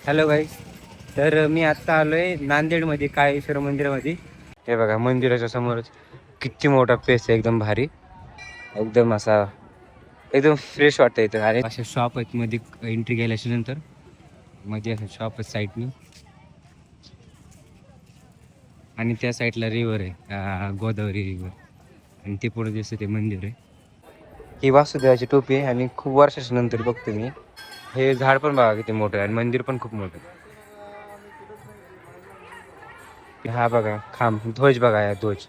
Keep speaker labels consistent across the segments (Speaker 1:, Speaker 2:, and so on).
Speaker 1: Hello गाईस. तर मी आत्ता आलोय नांदेडमध्ये काळेश्वर मंदिरामध्ये. हे बघा मंदिराच्या समोरच किती मोठा प्लेस आहे, एकदम भारी, एकदम असा एकदम फ्रेश वाटतं इथं. आणि असे शॉप आहेत मध्ये एंट्री केल्याच्या नंतर, मध्ये असे शॉप आहेत साईडनी, आणि त्या साईडला रिव्हर आहे, गोदावरी रिव्हर, आणि ते पुढे दिसतं ते मंदिर आहे. ही वासुदेवाची टोपी आहे आणि खूप वर्षाच्या नंतर बघतो मी. हे झाड पण बघा किती मोठं आहे आणि मंदिर पण खूप मोठं आहे. हा बघा खांब, ध्वज बघा, या ध्वज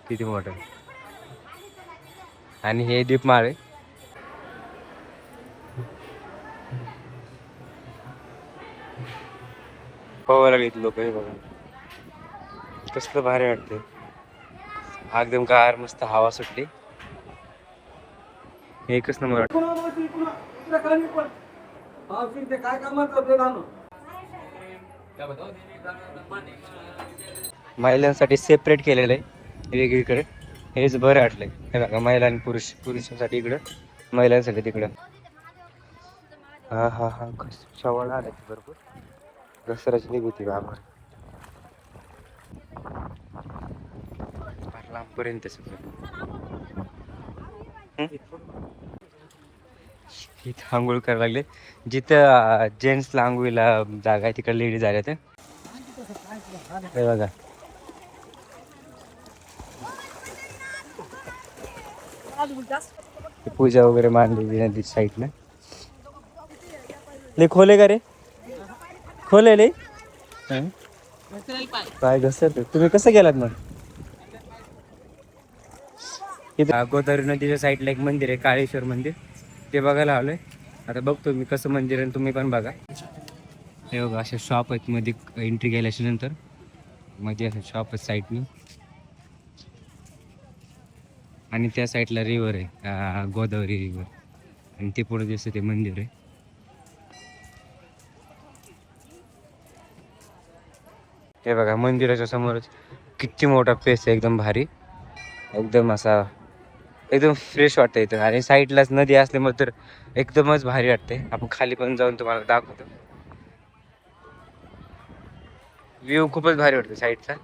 Speaker 1: किती मोठा आहे. आणि हे दीपमाळ आहे. पवायला लागलीत लोक. हे बघा कसलं भारी वाटते, एकदम गार मस्त हवा सुटली. एकच नंबर वाटत. महिलांसाठी सेपरेट केलेलं आहे वेगळीकडे, हेच बरं वाटलंय. हे बघा महिला आणि पुरुषांसाठी इकडं, महिलांसाठी तिकडं. हा हा हा, श्रावण आला की भरपूर दसऱ्याची निघती बाबा लांबपर्यंत सगळं. इथं आंघोळ करायला लागले. जिथं जेंट्सला आंघोळीला जागा आहे तिकडे लेडीज आल्या. तर हे बघा पूजा वगैरे मांडलेली नदी साईडला. ले खोले का रे, खोले ले काय घसरत. तुम्ही कसं गेलात मग? इथं गोदावरी नदीच्या साईडला एक मंदिर आहे, काळेश्वर मंदिर, ते बघायला आलोय. आता बघतो मी कसं मंदिर आहे, तुम्ही पण बघा. हे बघा असे शॉप आहेत मध्ये एंट्री केल्याच्या नंतर, मध्ये असे शॉप आहेत साईडनी, आणि त्या साईडला रिव्हर आहे, गोदावरी रिव्हर, आणि ते पुढे दिसतं ते मंदिर आहे. हे बघा मंदिराच्या समोरच किती मोठा प्लेस आहे, एकदम भारी, एकदम असा एकदम फ्रेश वाटतं इथं. आणि साईडलाच नदी असल्यामुळे तर एकदमच भारी वाटते. आपण खाली पण जाऊन तुम्हाला दाखवतो. व्ह्यू खूपच भारी वाटतो साईडचा.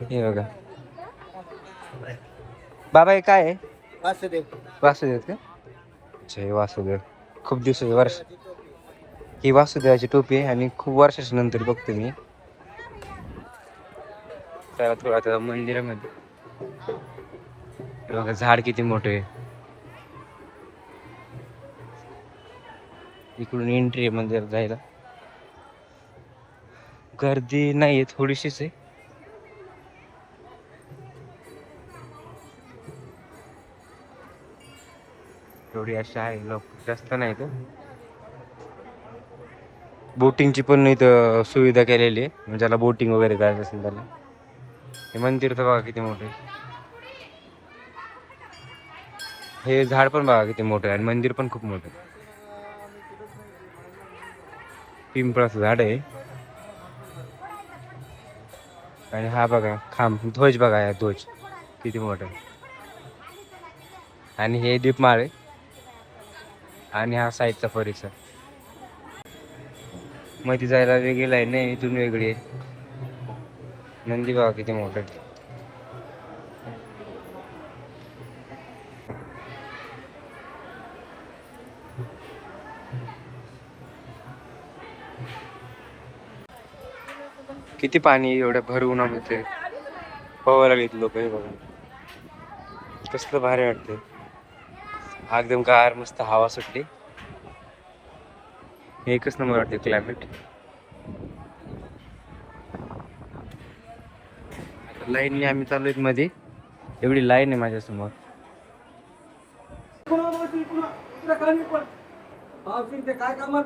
Speaker 1: हे बघा बाबा, हे काय आहे? वासुदेव. वासुदेव का? अच्छा, हे वासुदेव. खूप दिवसाचे वर्ष, ही वासुदेवाची टोपी आहे आणि खूप वर्षाच्या नंतर बघतो मी. त्याला थोडा त्या मंदिरामध्ये बघा झाड किती मोठे आहे. इकडून एंट्री आहे मंदिरात जायला. गर्दी नाहीये, थोडीशीच आहे. एवढी अशी आहे, लोक जास्त नाही. तर बोटिंगची पण इथं सुविधा केलेली आहे, म्हणजे ज्याला बोटिंग वगैरे करायचं असेल त्याला. हे मंदिर तर बघा किती मोठं आहे. हे झाड पण बघा किती मोठं आहे आणि मंदिर पण खूप मोठं आहे. पिंपळाचं झाड आहे. आणि हा बघा खांब, ध्वज बघा, या ध्वज किती मोठा आहे. आणि हे दीपमाळ आहे. आणि हा साईडचा परिसर, मध्ये जायला वेगळी लाईन नाही, इथून वेगळी आहे. नंदी बघा किती मोठं आहे. किती पाणी एवढ्या भर उन्हामध्ये पवायला लागलीत लोक. हे बघा कसलं भारी वाटते, एकदम गार मस्त हवा सुटली. एकच नंबर वाटते क्लायमेट. लाईनने आम्ही चालू आहेत मध्ये, एवढी लाईन आहे माझ्यासमोर. काय कामात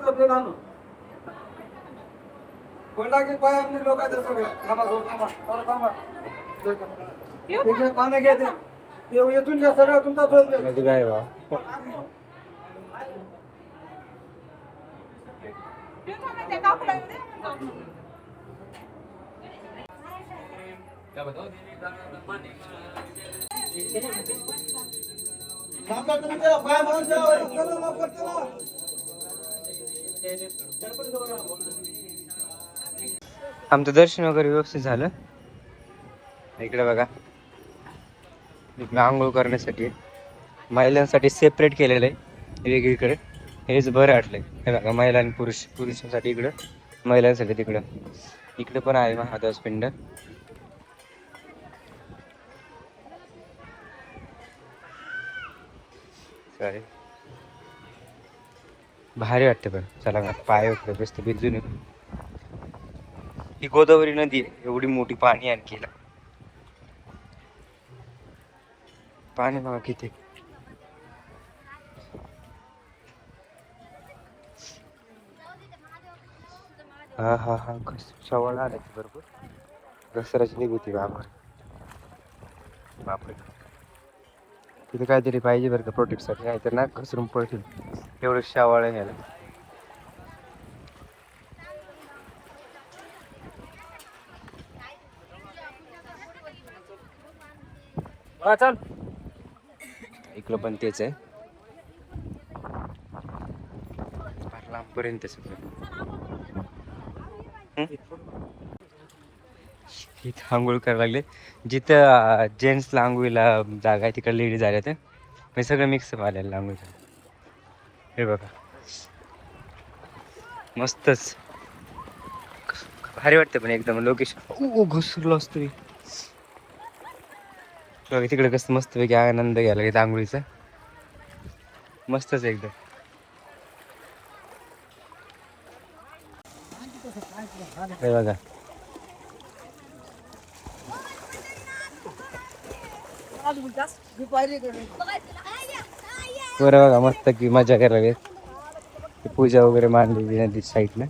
Speaker 1: पाणी घ्या, येथून घ्या सगळं तुमचा काय बा. आमचं दर्शन वगैरे व्यवस्थित झालं. इकडे बघा, इकडे आंघोळ करण्यासाठी महिलांसाठी सेपरेट केलेलं आहे वेगळीकडे. हेच बरं वाटलंय. हे बघा, महिला आणि पुरुषांसाठी इकडं, महिलांसाठी तिकडं. इकडे पण आहे महादेवस पिंड. चालेल, भारी वाटते. पण चला ना, पाय वगैरे बसते बिजून. ही गोदावरी नदी आहे, एवढी मोठी पाणी आणखी पाणी बघा किती. हा हा हा, शवळ आला बरोबर. घसराची निघती बाबर. बापरे, तिथे काहीतरी पाहिजे बरं का प्रोटेक्ट साठी, नाही तर ना घसरून पडतील. एवढं शावाळ आहे याला. चल, इकडं पण तेच आहे, लांबपर्यंत सगळं. इथं आंघोळ करायला लागले. जिथं जेंट्सला आंघोळीला जागा आहे तिकडे लेडीज आल्या तर मी सगळं मिक्स आलेलं आंघोळीला. हे बघा, मस्तच भारी वाटतं. पण एकदम लोकेशन घुसलो असतो. तिकडे कसं मस्त पैकी आनंद घ्यायला घेत आंघोळीचा. मस्तच एकदम. हे बघा, बरं बघा, मस्त की मजा करायला लागेल. पूजा वगैरे मांडली नदी साईडला.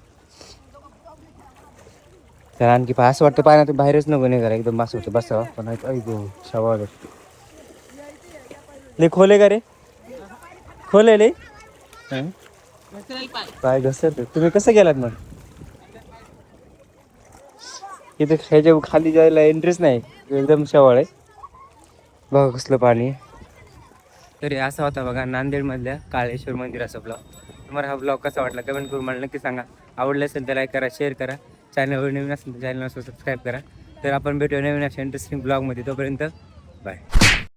Speaker 1: तर आणखी असं वाटतं पाण्यात बाहेरच नको नाही करा, एकदम मस्त होतं बसावं. पण ऐकू शवाळ ले खोले का रे, खोले ले पाय घसरत. तुम्ही कसं गेलात मग? इथे ह्याच्या खाली जायला एंट्रीच नाही, एकदम शवाळ आहे. बघा कसलं पाणी. तरी असा होता बघा नांदेडमधल्या काळेश्वर मंदिराचा ब्लॉग. तुम्हाला हा ब्लॉग कसा वाटला कमेंट करून मला नक्की सांगा. आवडलं असेल तर लाईक करा, शेअर करा. चॅनलवर नवीन असेल तर चॅनलला सबस्क्राईब करा. तर आपण भेटूया नवीन अशा इंटरेस्टिंग ब्लॉगमध्ये. तोपर्यंत बाय.